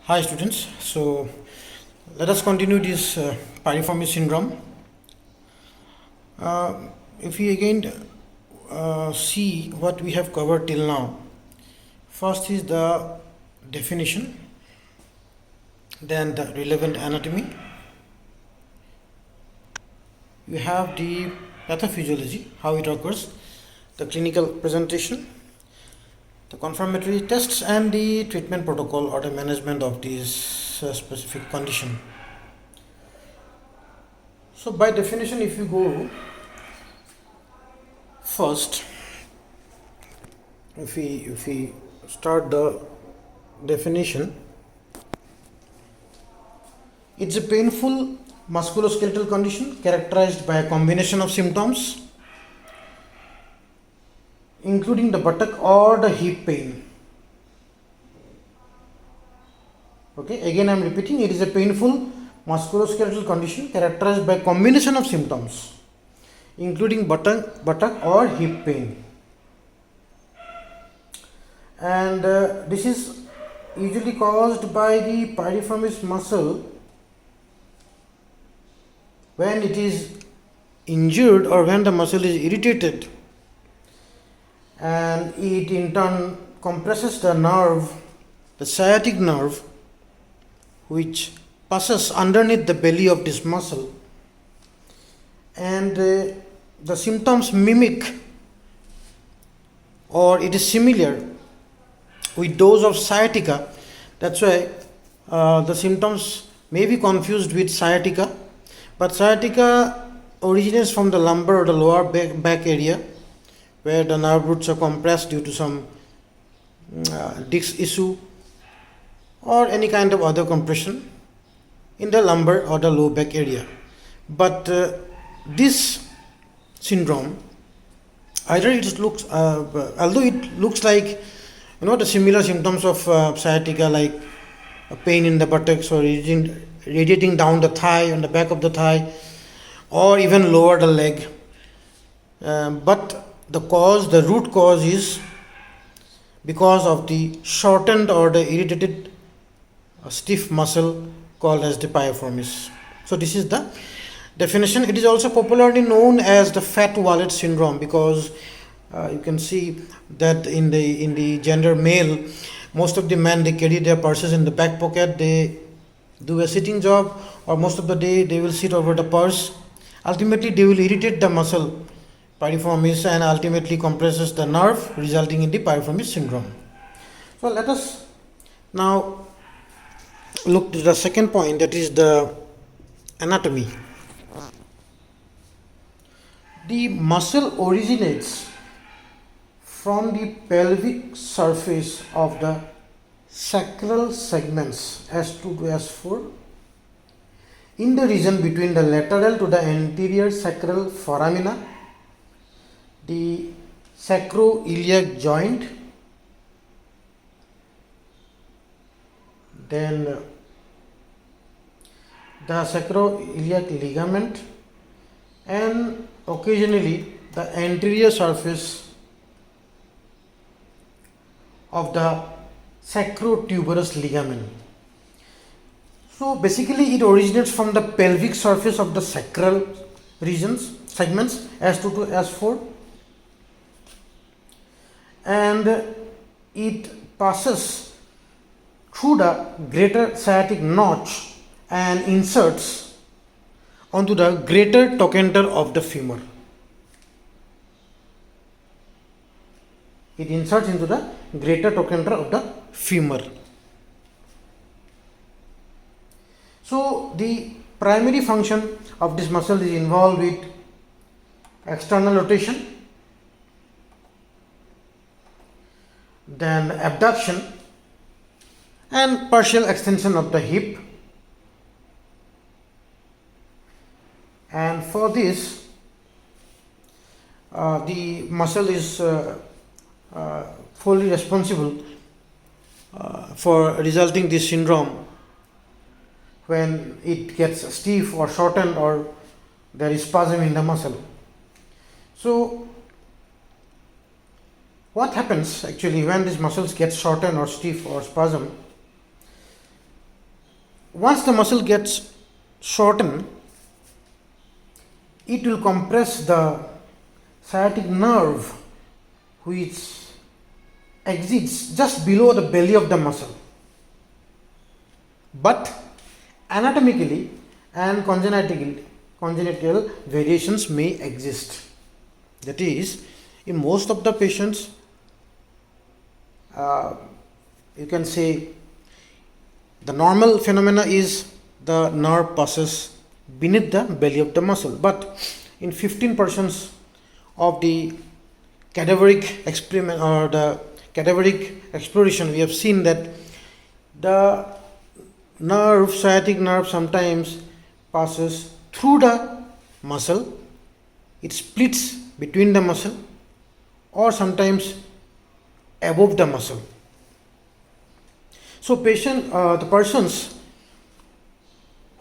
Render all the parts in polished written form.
Hi students, so let us continue this Piriformis syndrome. If we again see what we have covered till now, first is the definition, then the relevant anatomy, you have the pathophysiology, how it occurs, the clinical presentation, the confirmatory tests, and the treatment protocol or the management of this specific condition. So by definition, if you go first, if we start the definition, it's a painful musculoskeletal condition characterized by a combination of symptoms including the buttock or the hip pain. Okay, again I am repeating, it is a painful musculoskeletal condition characterized by a combination of symptoms including buttock or hip pain, and this is usually caused by the piriformis muscle when it is injured or when the muscle is irritated, and it in turn compresses the nerve, the sciatic nerve, which passes underneath the belly of this muscle, and the symptoms mimic or it is similar with those of sciatica. That's why the symptoms may be confused with sciatica, but sciatica originates from the lumbar or the lower back area where the nerve roots are compressed due to some disc issue or any kind of other compression in the lumbar or the low back area. But this syndrome, either it looks, although it looks like the similar symptoms of sciatica, like a pain in the buttocks or radiating down the thigh, on the back of the thigh, or even lower the leg, but the root cause is because of the shortened or the irritated stiff muscle called as the piriformis. So this is the definition. It is also popularly known as the fat wallet syndrome because you can see that in the gender male, most of the men, they carry their purses in the back pocket. They do a sitting job, or most of the day they will sit over the purse. Ultimately they will irritate the muscle piriformis and ultimately compresses the nerve, resulting in the piriformis syndrome. So let us now look to the second point, that is the anatomy. The muscle originates from the pelvic surface of the sacral segments S2 to S4 in the region between the lateral to the anterior sacral foramina, the sacroiliac joint, then the sacroiliac ligament, and occasionally the anterior surface of the sacrotuberous ligament. So basically it originates from the pelvic surface of the sacral segments S2 to S4, and it passes through the greater sciatic notch and inserts onto the greater trochanter of the femur. It inserts into the greater trochanter of the femur. So the primary function of this muscle is involved with external rotation, then abduction and partial extension of the hip, and for this the muscle is fully responsible for resulting this syndrome when it gets stiff or shortened or there is spasm in the muscle. So what happens actually when these muscles get shortened or stiff or spasm? once the muscle gets shortened, it will compress the sciatic nerve which exits just below the belly of the muscle. But anatomically and congenital variations may exist. That is, in most of the patients, you can say the normal phenomena is the nerve passes beneath the belly of the muscle, but in 15% of the cadaveric experiment or the cadaveric exploration, we have seen that the sciatic nerve sometimes passes through the muscle, it splits between the muscle, or sometimes above the muscle. So the persons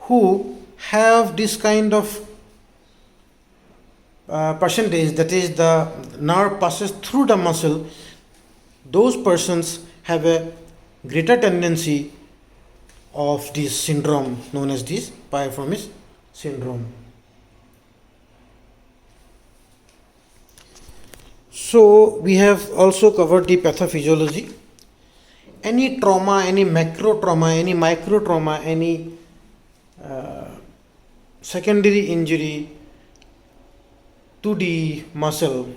who have this kind of percentage, that is the nerve passes through the muscle, those persons have a greater tendency of this syndrome known as this Piriformis syndrome. So we have also covered the pathophysiology. Any trauma, any macro trauma, any micro trauma, any secondary injury to the muscle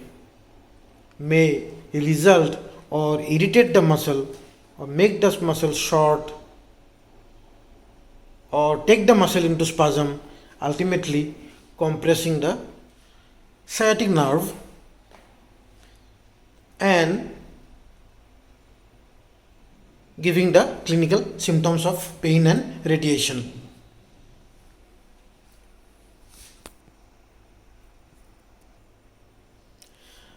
may result or irritate the muscle or make the muscle short or take the muscle into spasm, ultimately compressing the sciatic nerve and giving the clinical symptoms of pain and radiation.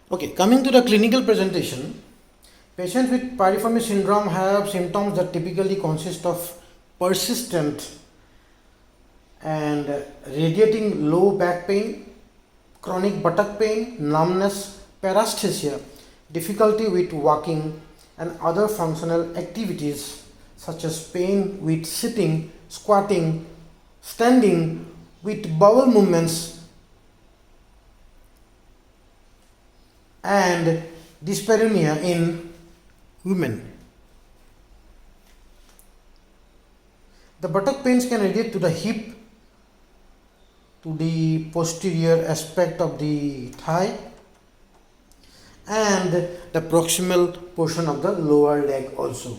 Okay, coming to the clinical presentation, patients with Piriformis syndrome have symptoms that typically consist of persistent and radiating low back pain, chronic buttock pain, numbness, paresthesia, difficulty with walking and other functional activities such as pain with sitting, squatting, standing, with bowel movements, and dyspareunia in women. The buttock pains can radiate to the hip, to the posterior aspect of the thigh, and the proximal portion of the lower leg also.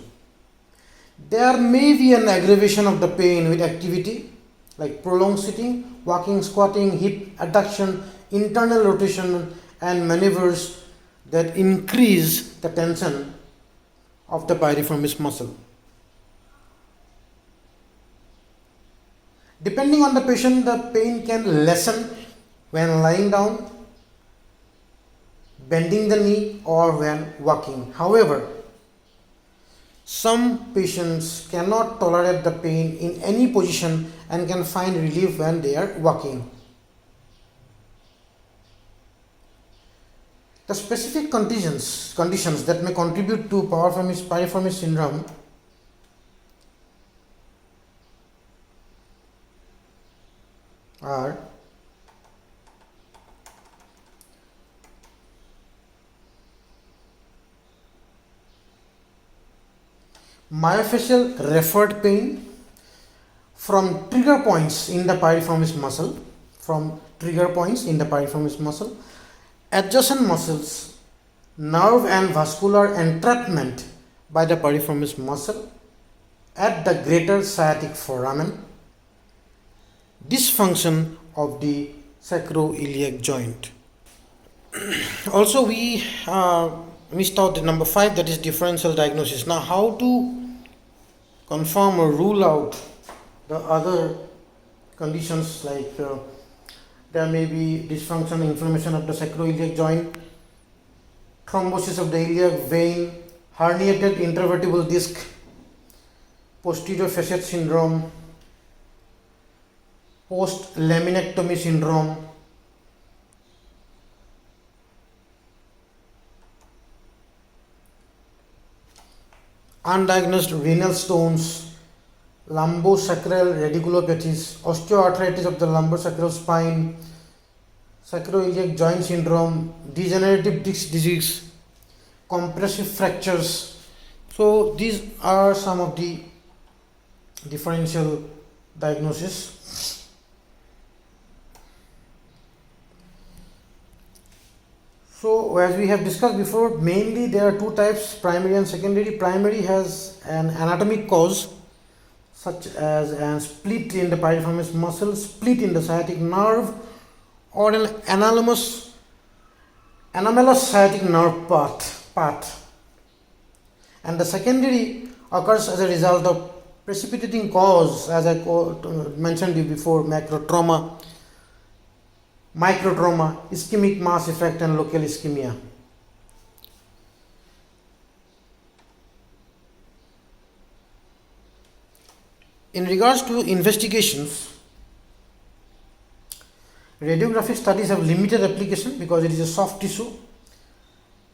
There may be an aggravation of the pain with activity like prolonged sitting, walking, squatting, hip adduction, internal rotation, and maneuvers that increase the tension of the piriformis muscle. Depending on the patient, the pain can lessen when lying down, bending the knee, or when walking. However, some patients cannot tolerate the pain in any position and can find relief when they are walking. The specific conditions that may contribute to piriformis syndrome are myofascial referred pain from trigger points in the piriformis muscle, adjacent muscles, nerve and vascular entrapment by the piriformis muscle at the greater sciatic foramen, dysfunction of the sacroiliac joint. Also, we missed out the number 5, that is differential diagnosis. Now, how to confirm or rule out the other conditions like there may be dysfunction, inflammation of the sacroiliac joint, thrombosis of the iliac vein, herniated intervertebral disc, posterior facet syndrome, post-laminectomy syndrome, undiagnosed renal stones, lumbosacral radiculopathies, osteoarthritis of the lumbosacral spine, sacroiliac joint syndrome, degenerative disc disease, compressive fractures. So these are some of the differential diagnosis. So as we have discussed before, mainly there are two types, primary and secondary. Primary has an anatomic cause such as a split in the piriformis muscle, split in the sciatic nerve, or an anomalous sciatic nerve path. And the secondary occurs as a result of precipitating cause, as I mentioned you before, microtrauma, ischemic mass effect, and local ischemia. In regards to investigations, radiographic studies have limited application because it is a soft tissue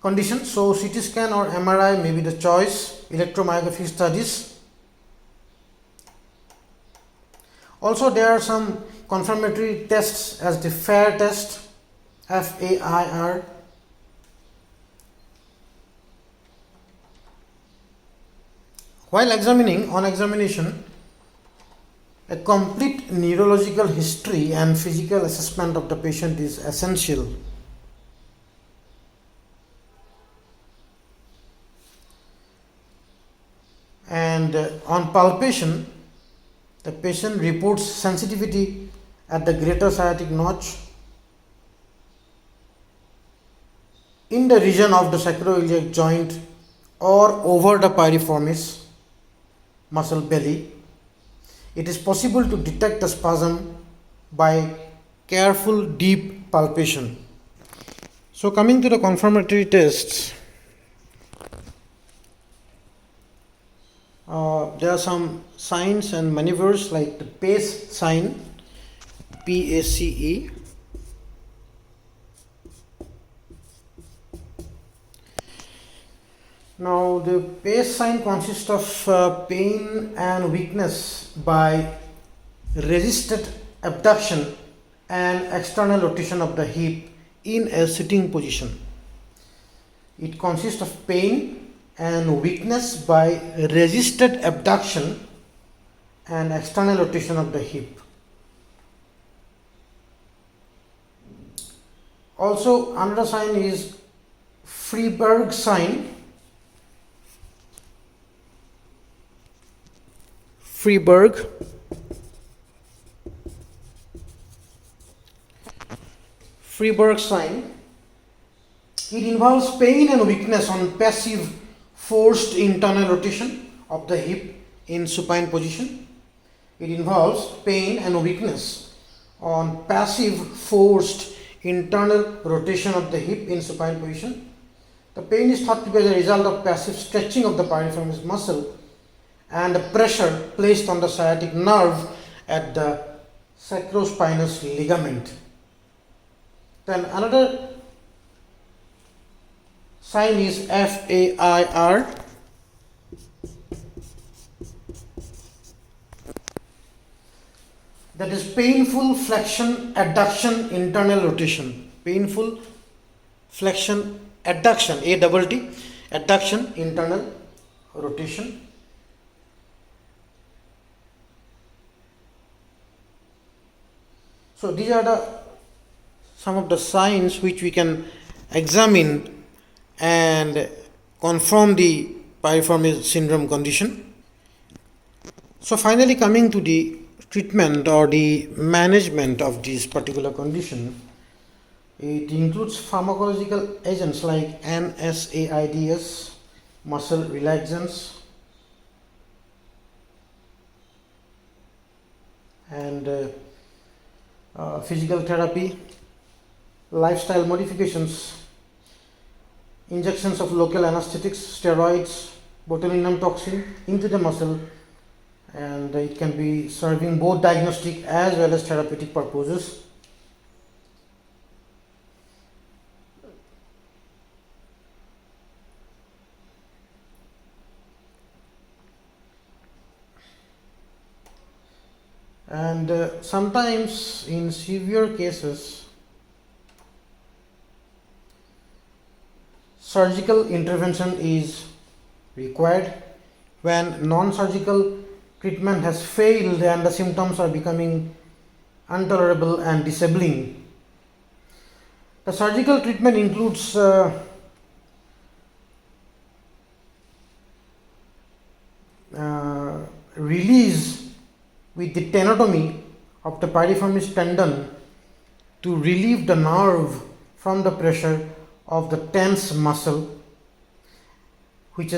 condition. So CT scan or MRI may be the choice. Electromyography studies. Also, there are some confirmatory tests as the FAIR test, FAIR. While on examination, a complete neurological history and physical assessment of the patient is essential. And on palpation, the patient reports sensitivity at the greater sciatic notch, in the region of the sacroiliac joint, or over the piriformis muscle belly. It is possible to detect the spasm by careful deep palpation. So coming to the confirmatory tests, there are some signs and maneuvers like the PACE sign, PACE. Now the PACE sign consists of pain and weakness by resisted abduction and external rotation of the hip in a sitting position. It consists of pain and weakness by resisted abduction and external rotation of the hip. Also, another sign is Freiberg sign. Freiberg sign. It involves pain and weakness on passive forced internal rotation of the hip in supine position. It involves pain and weakness on passive forced internal rotation of the hip in supine position. The pain is thought to be as a result of passive stretching of the piriformis muscle and the pressure placed on the sciatic nerve at the sacrospinous ligament. Then another sign is FAIR. That is painful flexion, adduction, internal rotation. Painful flexion, adduction, ADT, adduction, internal rotation. So these are some of the signs which we can examine and confirm the Piriformis syndrome condition. So finally, coming to the treatment or the management of this particular condition, it includes pharmacological agents like NSAIDs, muscle relaxants, and physical therapy, lifestyle modifications, injections of local anesthetics, steroids, botulinum toxin into the muscle, and it can be serving both diagnostic as well as therapeutic purposes. and sometimes in severe cases surgical intervention is required. When non-surgical treatment has failed and the symptoms are becoming intolerable and disabling, the surgical treatment includes release with the tenotomy of the piriformis tendon to relieve the nerve from the pressure of the tense muscle, which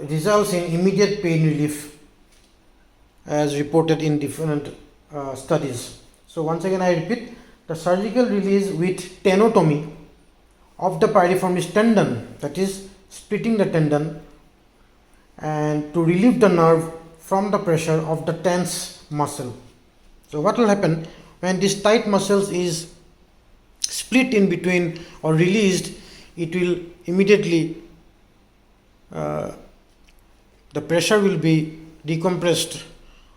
results in immediate pain relief as reported in different studies. So once again I repeat, the surgical release with tenotomy of the piriformis tendon, that is splitting the tendon, and to relieve the nerve from the pressure of the tense muscle. So what will happen when this tight muscles is split in between or released? It will immediately the pressure will be decompressed.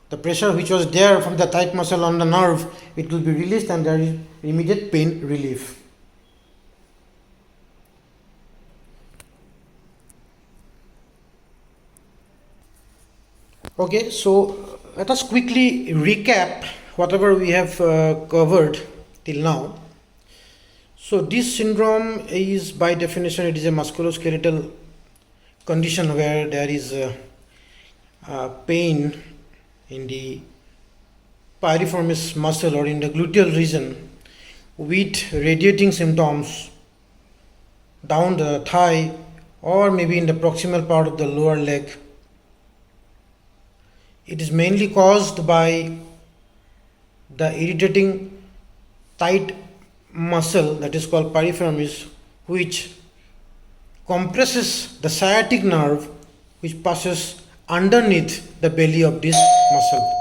The pressure which was there from the tight muscle on the nerve, it will be released and there is immediate pain relief. Okay, so let us quickly recap whatever we have covered till now. So this syndrome is, by definition, it is a musculoskeletal condition where there is pain in the piriformis muscle or in the gluteal region with radiating symptoms down the thigh or maybe in the proximal part of the lower leg. It is mainly caused by the irritating tight muscle that is called piriformis, which compresses the sciatic nerve which passes underneath the belly of this muscle.